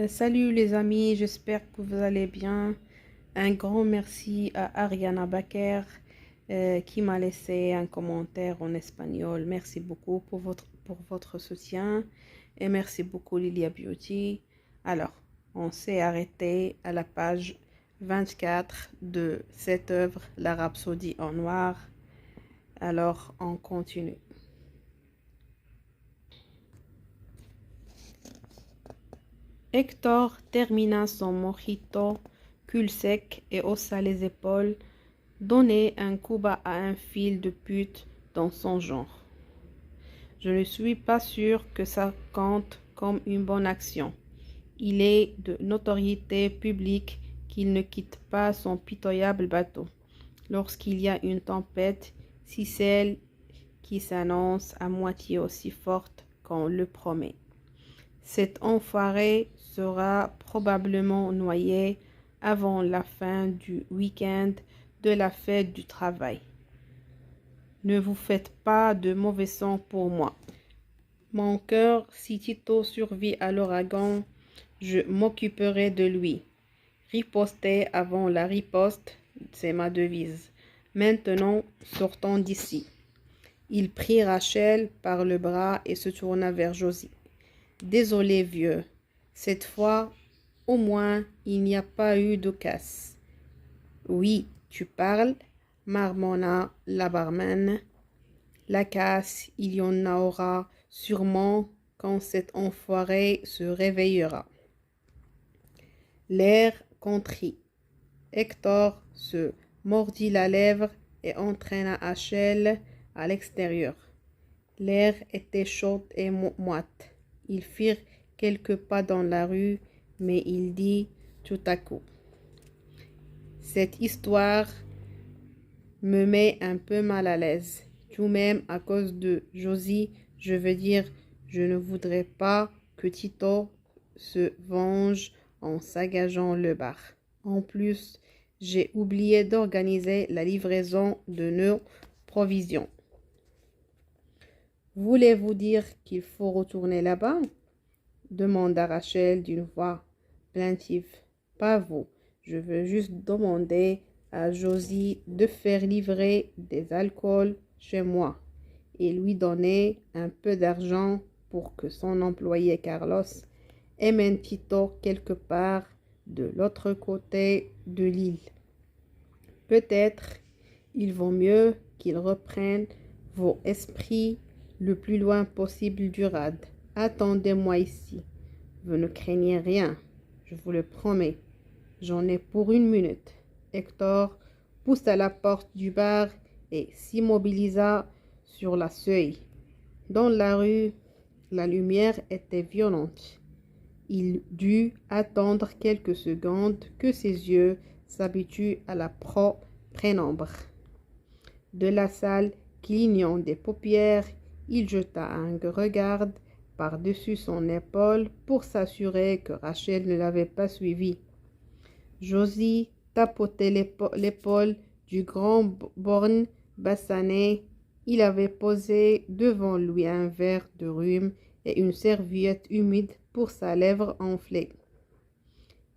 Salut les amis, j'espère que vous allez bien. Un grand merci à Ariana Baker qui m'a laissé un commentaire en espagnol. Merci beaucoup pour votre soutien et merci beaucoup Lilia Beauty. Alors, on s'est arrêté à la page 24 de cette œuvre, La Rhapsodie en noir. Alors, on continue. Hector termina son mojito cul-sec et haussa les épaules. Donner un coup bas à un fil de pute dans son genre. Je ne suis pas sûr que ça compte comme une bonne action. Il est de notoriété publique qu'il ne quitte pas son pitoyable bateau. Lorsqu'il y a une tempête, si celle qui s'annonce à moitié aussi forte qu'on le promet. Cet enfoiré sera probablement noyé avant la fin du week-end de la fête du travail. Ne vous faites pas de mauvais sang pour moi. Mon cœur, si Tito survit à l'ouragan, je m'occuperai de lui. Riposter avant la riposte, c'est ma devise. Maintenant, sortons d'ici. Il prit Rachel par le bras et se tourna vers Josie. Désolé, vieux. Cette fois, au moins, il n'y a pas eu de casse. Oui, tu parles, marmonna la barman. La casse, il y en aura sûrement quand cet enfoiré se réveillera. L'air contrit. Hector se mordit la lèvre et entraîna Achille à l'extérieur. L'air était chaud et moite. Ils firent quelques pas dans la rue, mais il dit tout à coup: cette histoire me met un peu mal à l'aise. Tout même à cause de Josie, je veux dire, je ne voudrais pas que Tito se venge en saccageant le bar. En plus, j'ai oublié d'organiser la livraison de nos provisions. Voulez-vous dire qu'il faut retourner là-bas? Demanda Rachel d'une voix plaintive. Pas vous. Je veux juste demander à Josie de faire livrer des alcools chez moi et lui donner un peu d'argent pour que son employé Carlos emmène Tito quelque part de l'autre côté de l'île. Peut-être il vaut mieux qu'il reprenne vos esprits le plus loin possible du rad. Attendez-moi ici. Vous ne craignez rien, je vous le promets. J'en ai pour 1 minute. Hector poussa la porte du bar et s'immobilisa sur la seuil. Dans la rue, la lumière était violente. Il dut attendre quelques secondes que ses yeux s'habituent à la pénombre. De la salle clignant des paupières, il jeta un regard par-dessus son épaule pour s'assurer que Rachel ne l'avait pas suivi. Josie tapotait l'épaule du grand borgne bassané. Il avait posé devant lui un verre de rhum et une serviette humide pour sa lèvre enflée.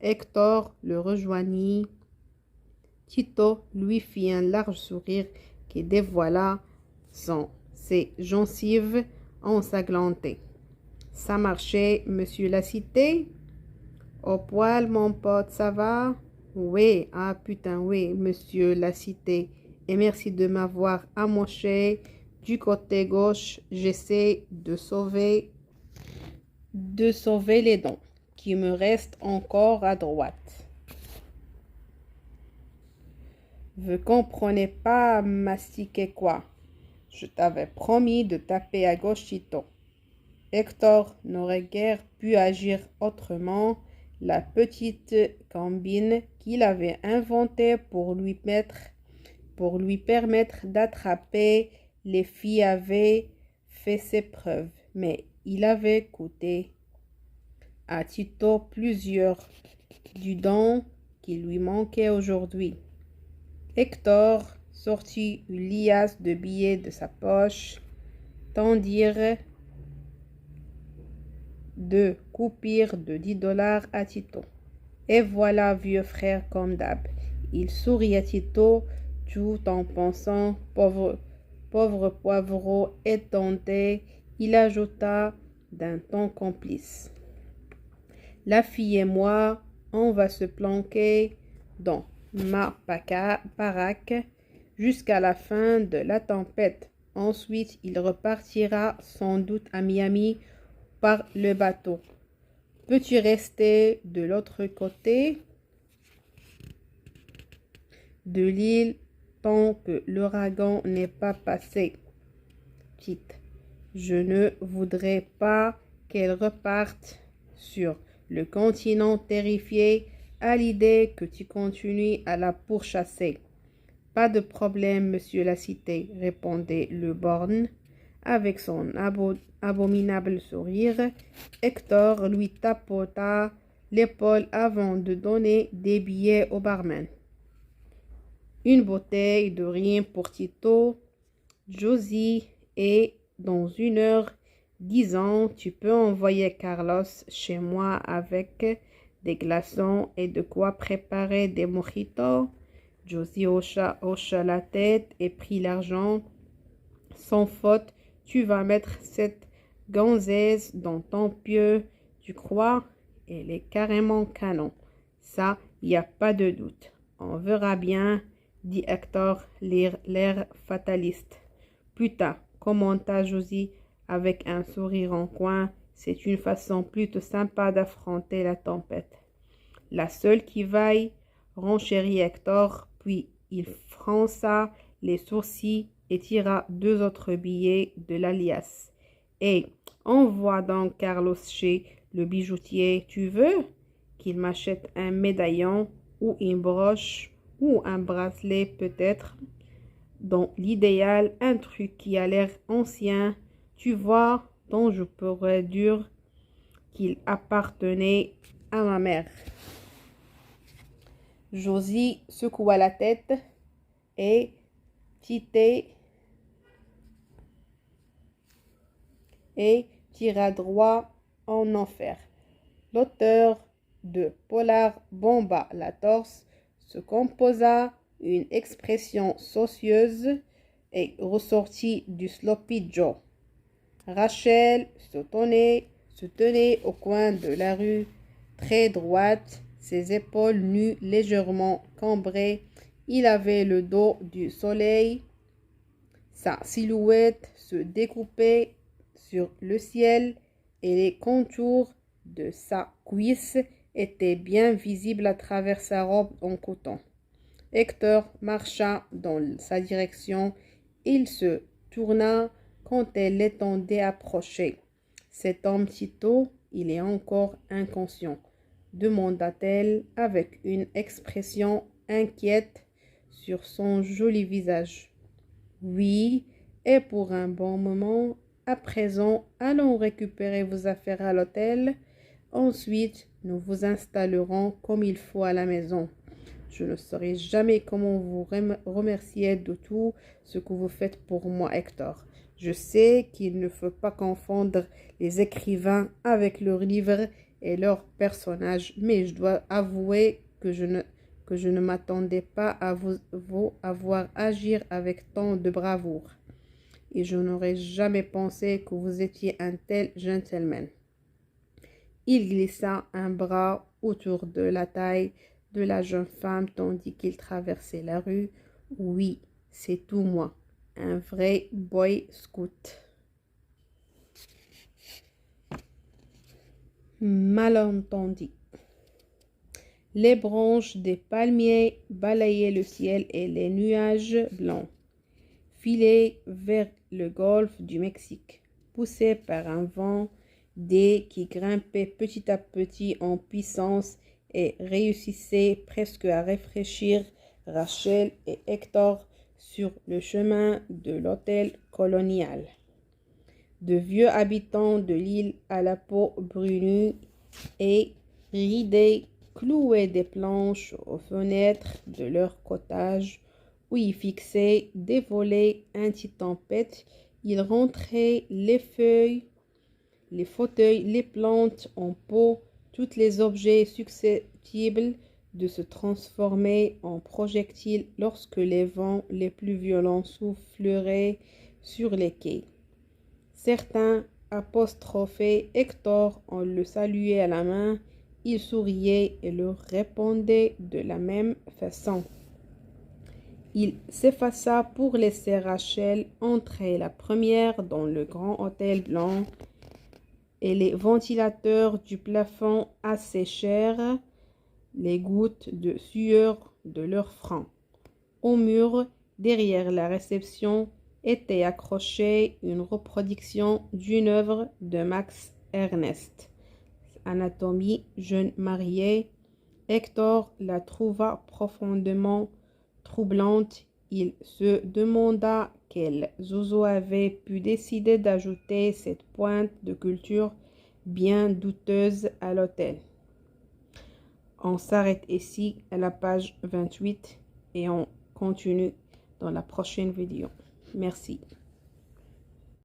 Hector le rejoignit. Tito lui fit un large sourire qui dévoila ses gencives ensanglantées. Ça marchait, monsieur la cité? Au poil, mon pote, ça va? Oui, ah putain, oui, monsieur la cité. Et merci de m'avoir amoché du côté gauche. J'essaie de sauver les dents qui me restent encore à droite. Vous comprenez pas mastiquer quoi? Je t'avais promis de taper à gauche, Tito. Hector n'aurait guère pu agir autrement. La petite combine qu'il avait inventée pour lui permettre d'attraper les filles avait fait ses preuves, mais il avait coûté à Tito plusieurs du don qui lui manquait aujourd'hui. Hector sortit une liasse de billets de sa poche, tendirent de coupure de 10 $ à Tito. Et voilà, vieux frère, comme d'hab. Il sourit à Tito tout en pensant, pauvre poivreau étonté, il ajouta d'un ton complice. La fille et moi, on va se planquer dans ma baraque jusqu'à la fin de la tempête. Ensuite, il repartira sans doute à Miami par le bateau. Peux-tu rester de l'autre côté de l'île tant que l'ouragan n'est pas passé? Petite, je ne voudrais pas qu'elle reparte sur le continent terrifié à l'idée que tu continues à la pourchasser. Pas de problème, monsieur la cité, répondait le borgne avec son abominable sourire. Hector lui tapota l'épaule avant de donner des billets au barman. Une bouteille de rien pour Tito, Josie, et dans 1 heure, disons, tu peux envoyer Carlos chez moi avec des glaçons et de quoi préparer des mojitos. Josie hocha la tête et prit l'argent. Sans faute, tu vas mettre cette gonzesse dans ton pieu, tu crois? Elle est carrément canon. Ça, y a pas de doute. On verra bien, dit Hector, l'air fataliste. Putain, commenta Josie avec un sourire en coin, c'est une façon plutôt sympa d'affronter la tempête. La seule qui vaille, renchérit Hector, puis il fronça les sourcils et tira 2 autres billets de la liasse. Et envoie donc Carlos chez le bijoutier. Tu veux qu'il m'achète un médaillon ou une broche ou un bracelet peut-être? Dans l'idéal, un truc qui a l'air ancien, tu vois, dont je pourrais dire qu'il appartenait à ma mère. Josie secoua la tête et tira droit en enfer. L'auteur de Polar bomba la torse se composa une expression saucieuse et ressortit du Sloppy Joe. Rachel se tenait au coin de la rue, très droite, ses épaules nues légèrement cambrées. Il avait le dos du soleil. Sa silhouette se découpait sur le ciel et les contours de sa cuisse étaient bien visibles à travers sa robe en coton. Hector marcha dans sa direction. Il se tourna quand elle l'étendait approcher. Cet homme Tito, il est encore inconscient, demanda-t-elle avec une expression inquiète sur son joli visage. Oui, et pour un bon moment. À présent, allons récupérer vos affaires à l'hôtel. Ensuite, nous vous installerons comme il faut à la maison. Je ne saurais jamais comment vous remercier de tout ce que vous faites pour moi, Hector. Je sais qu'il ne faut pas confondre les écrivains avec leurs livres et leurs personnages, mais je dois avouer que je ne m'attendais pas à vous voir agir avec tant de bravoure. Et je n'aurais jamais pensé que vous étiez un tel gentleman. Il glissa un bras autour de la taille de la jeune femme tandis qu'il traversait la rue. Oui, c'est tout moi, un vrai boy scout. Malentendu. Les branches des palmiers balayaient le ciel et les nuages blancs filaient vers le golfe du Mexique, poussés par un vent qui grimpait petit à petit en puissance et réussissait presque à rafraîchir Rachel et Hector sur le chemin de l'hôtel colonial. De vieux habitants de l'île à la peau brunue et ridée clouaient des planches aux fenêtres de leur cottage où ils fixaient des volets anti-tempête. Ils rentraient les feuilles les fauteuils, les plantes en pot, tous les objets susceptibles de se transformer en projectiles lorsque les vents les plus violents souffleraient sur les quais. Certains apostrophaient Hector, on le saluait à la main, il souriait et leur répondait de la même façon. Il s'effaça pour laisser Rachel entrer la première dans le grand hôtel blanc et les ventilateurs du plafond asséchèrent les gouttes de sueur de leur front. Au mur, derrière la réception, était accrochée une reproduction d'une œuvre de Max Ernst. Anatomie jeune mariée. Hector la trouva profondément troublante. Il se demanda quel Zozo avait pu décider d'ajouter cette pointe de culture bien douteuse à l'hôtel. On s'arrête ici à la page 28 et on continue dans la prochaine vidéo. Merci.